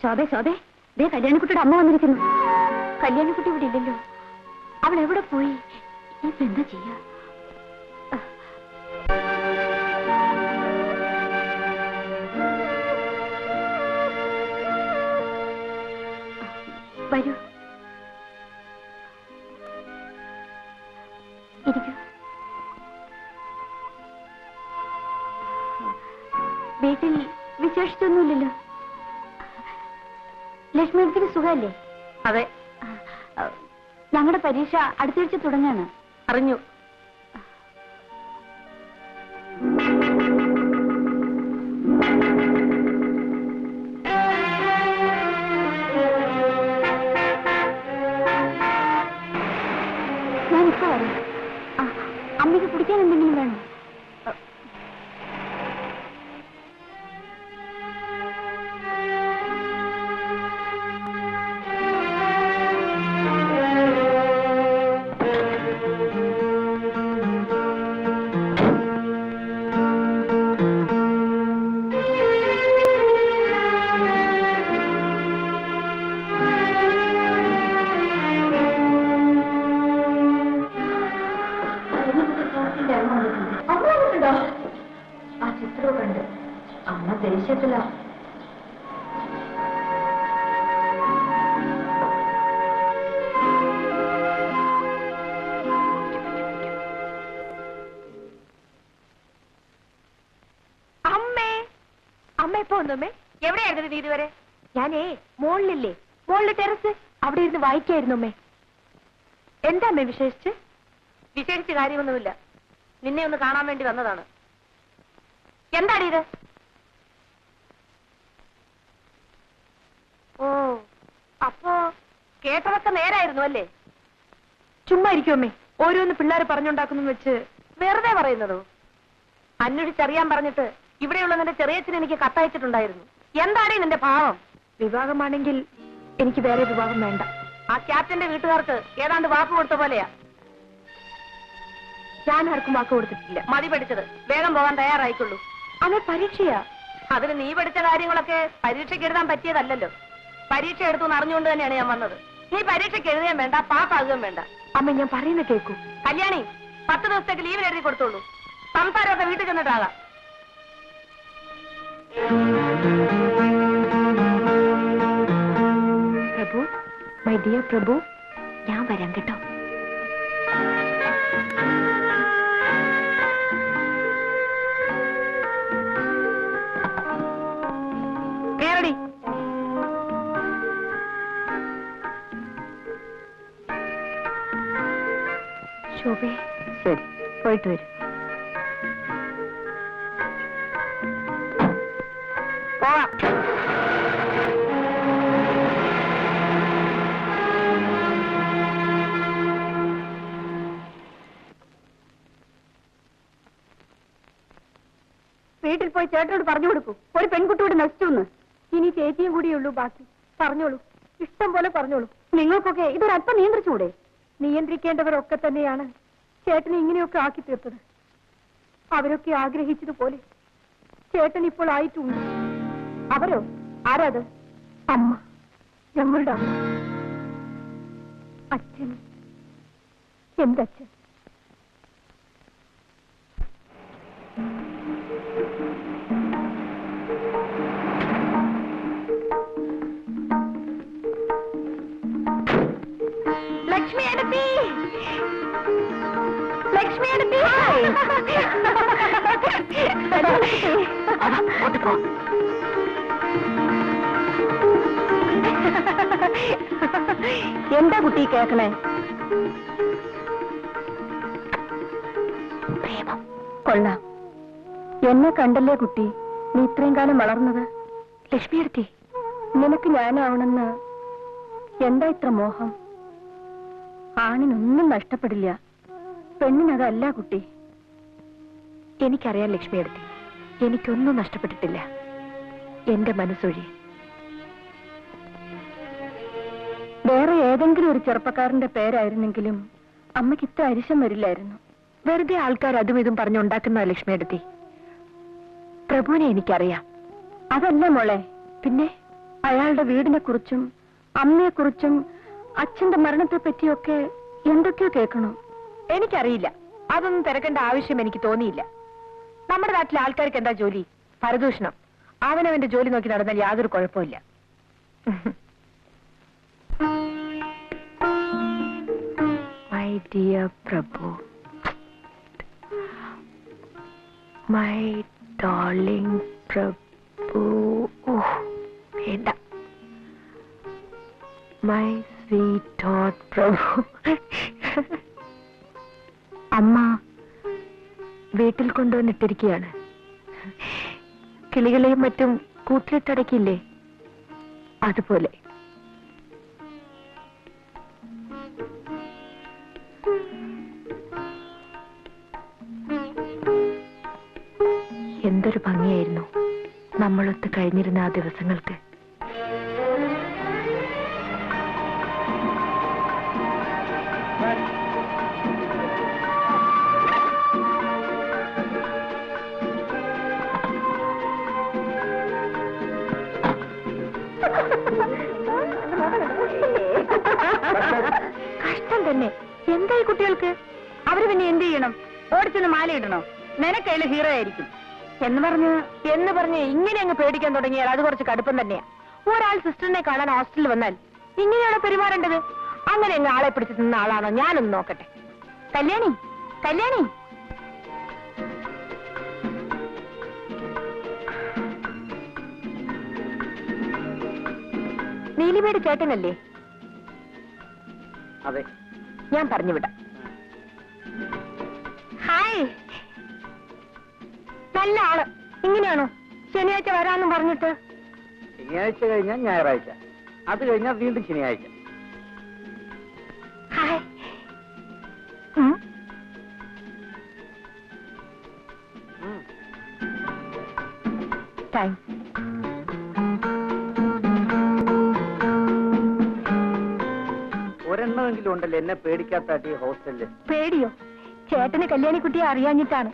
ശോഭേ ശോഭേ, ദേ കല്യാണിക്കുട്ടിയുടെ അമ്മ വന്നിരിക്കുന്നു. കല്യാണിക്കുട്ടി ഇവിടെ ഇല്ലല്ലോ. അവൾ എവിടെ പോയി? ഇപ്പൊ എന്താ ചെയ്യാ? വരൂ, ഇരിക്കൂ. വീട്ടിൽ വിശേഷിച്ചൊന്നുമില്ലല്ലോ. ലക്ഷ്മിക്ക് സുഖമല്ലേ? അതെ. ഞങ്ങളുടെ പരീക്ഷ അടുത്താഴ്ച തുടങ്ങാണ്. അറിഞ്ഞു. ഞാനിപ്പോ വരാം. അമ്മയ്ക്ക് കുടിക്കാൻ എന്തെങ്കിലും വേണോ? ആ ചിത്രവും കണ്ട് അമ്മ ദേഷ്യത്തില്ല. അമ്മ എപ്പോ വന്നമ്മേ? എവിടെയായിരുന്നു നീ ഇതുവരെ? ഞാനേ മോളിലില്ലേ, മോളിലെ ടെറസ് അവിടെ ഇരുന്ന് വായിക്കായിരുന്നു അമ്മേ. എന്താ അമ്മേ വിശേഷിച്ച്? വിശേഷിച്ച് കാര്യമൊന്നുമില്ല. നിന്നെ ഒന്ന് കാണാൻ വേണ്ടി വന്നതാണ്. എന്താണ് ഇത്? ഓ, അപ്പോ കേട്ടതൊക്കെ നേരായിരുന്നു അല്ലേ? ചുമ്മാ ഇരിക്കും അമ്മേ. ഓരോന്ന് പിള്ളേർ പറഞ്ഞുണ്ടാക്കുന്നു വെച്ച് വെറുതെ പറയുന്നതോ? അന്വേഷിച്ചറിയാൻ പറഞ്ഞിട്ട് ഇവിടെയുള്ള നിന്റെ ചെറിയച്ഛൻ എനിക്ക് കത്തയച്ചിട്ടുണ്ടായിരുന്നു. എന്താണ് നിന്റെ ഭാവം? വിവാഹമാണെങ്കിൽ എനിക്ക് വേറെ വിവാഹം വേണ്ട. ആ ക്യാപ്റ്റന്റെ വീട്ടുകാർക്ക് ഏതാണ്ട് വാക്ക് കൊടുത്ത പോലെയാ. ഞാൻ ആർക്കും വാക്ക് കൊടുത്തിട്ടില്ല. മതി പഠിച്ചത്. വേഗം പോകാൻ തയ്യാറായിക്കൊള്ളൂ. അതെ, പരീക്ഷയാ. അതിന് നീ പഠിച്ച കാര്യങ്ങളൊക്കെ പരീക്ഷയ്ക്ക് എഴുതാൻ പറ്റിയതല്ലല്ലോ. പരീക്ഷ എടുത്തു അറിഞ്ഞുകൊണ്ട് തന്നെയാണ് ഞാൻ വന്നത്. നീ പരീക്ഷയ്ക്ക് എഴുതാൻ വേണ്ട, പാസ്സാകുകയും വേണ്ട. അമ്മ ഞാൻ പറയുന്നത് കേൾക്കൂ. കല്യാണി, 10 ദിവസത്തേക്ക് ലീവിൽ എഴുതി കൊടുത്തോളൂ. സംസാരമൊക്കെ വീട്ടിൽ ചെന്നിട്ടാകാം. പ്രഭു, മൈ ഡിയർ പ്രഭു, ഞാൻ വരാം കേട്ടോ. കേരടി. ശോഭേ, ശരി, പോയിട്ട് വരും. വീട്ടിൽ പോയി ചേട്ടനോട് പറഞ്ഞു കൊടുക്കൂ, ഒരു പെൺകുട്ടിയോട് നശിച്ചു. ഇനി ചേച്ചിയും കൂടിയുള്ളൂ ബാക്കി. പറഞ്ഞോളൂ, ഇഷ്ടം പോലെ പറഞ്ഞോളൂ. നിങ്ങൾക്കൊക്കെ ഇതൊരല്പം നിയന്ത്രിച്ചുകൂടെ? നിയന്ത്രിക്കേണ്ടവരൊക്കെ തന്നെയാണ് ചേട്ടനെ ഇങ്ങനെയൊക്കെ ആക്കി തീർത്തത്. അവരൊക്കെ ആഗ്രഹിച്ചതുപോലെ ചേട്ടൻ ഇപ്പോൾ ആയിട്ടുണ്ട്. അവരോ? ആരാത്? അമ്മ, ഞങ്ങളുടെ അമ്മ. അച്ഛൻ, എന്തച്ഛൻ? ലക്ഷ്മി എടുത്തി, ലക്ഷ്മി എടുത്തി. എന്താ കുട്ടി കേക്കണേ? പ്രേമം. കൊള്ളാം. എന്നെ കണ്ടല്ലേ കുട്ടി നീ ഇത്രയും കാലം വളർന്നത്? ലക്ഷ്മി എടുത്തി, നിനക്ക് ഞാനാവണമെന്ന് എന്താ ഇത്ര മോഹം? ആണിനൊന്നും നഷ്ടപ്പെടില്ല, പെണ്ണിനതല്ല കുട്ടി. എനിക്കറിയാം ലക്ഷ്മി എടുത്തി, എനിക്കൊന്നും നഷ്ടപ്പെട്ടിട്ടില്ല, എന്റെ മനസ്സൊഴി. വേറെ ഏതെങ്കിലും ഒരു ചെറുപ്പക്കാരന്റെ പേരായിരുന്നെങ്കിലും അമ്മയ്ക്ക് ഇത്ര അരിശം വരില്ലായിരുന്നു. വെറുതെ ആൾക്കാർ അതും ഇതും പറഞ്ഞുണ്ടാക്കുന്ന ലക്ഷ്മി എടുത്തി. പ്രഭുവിനെ എനിക്കറിയാം. അതല്ല മോളെ. പിന്നെ അയാളുടെ വീടിനെ കുറിച്ചും അമ്മയെക്കുറിച്ചും അച്ഛന്റെ മരണത്തെ പറ്റിയൊക്കെ എന്തൊക്കെയോ കേൾക്കണോ? എനിക്കറിയില്ല. അതൊന്നും തിരക്കേണ്ട ആവശ്യം എനിക്ക് തോന്നിയില്ല. നമ്മുടെ നാട്ടിലെ ആൾക്കാർക്ക് എന്താ ജോലി? പരദൂഷണം. അവനവന്റെ ജോലി നോക്കി നടന്നാൽ യാതൊരു കുഴപ്പമില്ല. My dear Prabhu, my darling Prabhu, വേണ്ട, മൈ സ്വീറ്റ് ഹോട്ട് പ്രഭു. അമ്മ വീട്ടിൽ കൊണ്ടുവന്നിട്ടിരിക്കുകയാണ്. കിളികളെയും മറ്റും കൂട്ടിലിട്ടടക്കില്ലേ, അതുപോലെ. എന്തൊരു ഭംഗിയായിരുന്നു നമ്മളൊത്ത് കഴിഞ്ഞിരുന്ന ആ ദിവസങ്ങൾക്ക്. കഷ്ടം തന്നെ. എന്തായി കുട്ടികൾക്ക്? അവര് പിന്നെ എന്ത് ചെയ്യണം? ഓടിച്ചൊന്ന് മാലയിടണോ? നിനക്കതിൽ ഹീറോ ആയിരിക്കും എന്ന് പറഞ്ഞ് ഇങ്ങനെ അങ്ങ് പേടിക്കാൻ തുടങ്ങിയാൽ അത് കുറച്ച് കടുപ്പം തന്നെയാ. ഒരാൾ സിസ്റ്ററിനെ കാണാൻ ഹോസ്റ്റലിൽ വന്നാൽ ഇങ്ങനെയാണോ പെരുമാറേണ്ടത്? അങ്ങനെ അങ്ങ് ആളെ പിടിച്ച് നിന്ന ആളാണോ? ഞാനൊന്ന് നോക്കട്ടെ. കല്യാണി, കല്യാണി, നീലിമയുടെ ചേട്ടനല്ലേ? അതെ, ഞാൻ പറഞ്ഞു വിടാം. ഹായ്, നല്ല ആള്. ഇങ്ങനെയാണോ ശനിയാഴ്ച വരാമെന്നും പറഞ്ഞിട്ട്? ശനിയാഴ്ച കഴിഞ്ഞാൽ ഞായറാഴ്ച, അത് കഴിഞ്ഞാൽ വീണ്ടും ശനിയാഴ്ച. ഹായ്. താങ്ക്സ്. ഒരെണ്ണമെങ്കിലും ഉണ്ടല്ലോ എന്നെ പേടിക്കാത്ത ഹോസ്റ്റലില്. പേടിയോ? ചേട്ടന് കല്യാണിക്കുട്ടിയെ അറിയാഞ്ഞിട്ടാണ്.